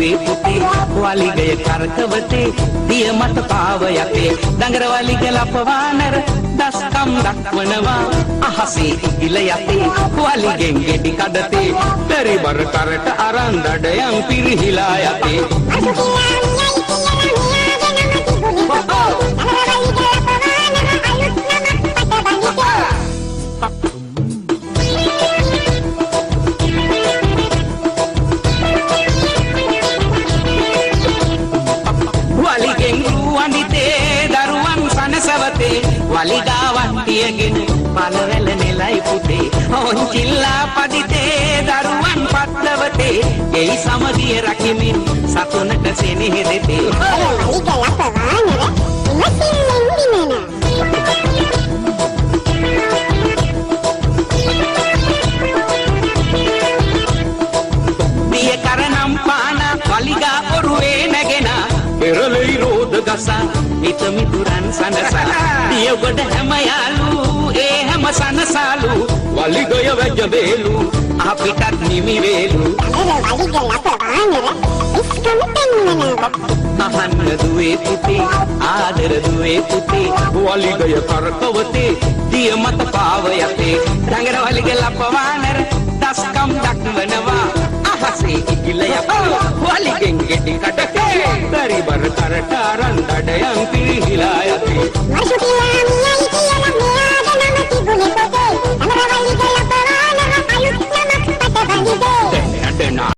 දුවේ පුතේ වලිගය කරකවතේ දිය මත පාව යතේ දඟර වලිග ලපවානර දස්කම් දක්වනවා අහසේ ඉල යතේ වලිගෙන් ගෙඩි කඩතේ පරිබර කරට අරන් දඩයන් පිරිහිලා යතේ වලිගාවන්තියගෙන පළවැල නෙලයි පුතේ ඔන්චිල්ලා පදිතේ දරුවන් පත්ලවතේ එයි සමදිය රකිමින් සතුනට සෙනෙහ දෙතේ වලිග ලපවානර ඉමසින්ෙන් දිනන දිය කරනම් පාන වලිගා ඔරුවේ නැගෙන පෙරලෙයි රෝද ගසා හිත මිතුරන් සනසා දිය ගොඩ හැම යාලු ඒ හැම සනසාලු වලිගය වැජ වේලු අපිටත් නිමි වේලු වලිග ලපවානර ඉස්කම පෙන්නනවා අහන්න දුවේ පුතේ ආදර දුවේ පුතේ වලිගය කරකවතේ දිය මත පාව යතේ රංගර වලිග ලපවානර දස්කම් දක්වනවා අහසේ ඉකිල යපා වලිගෙන් ගෙඩි කඩතේ පරිබර කරට අරන් දඩයන් පිරිහිලා යතේ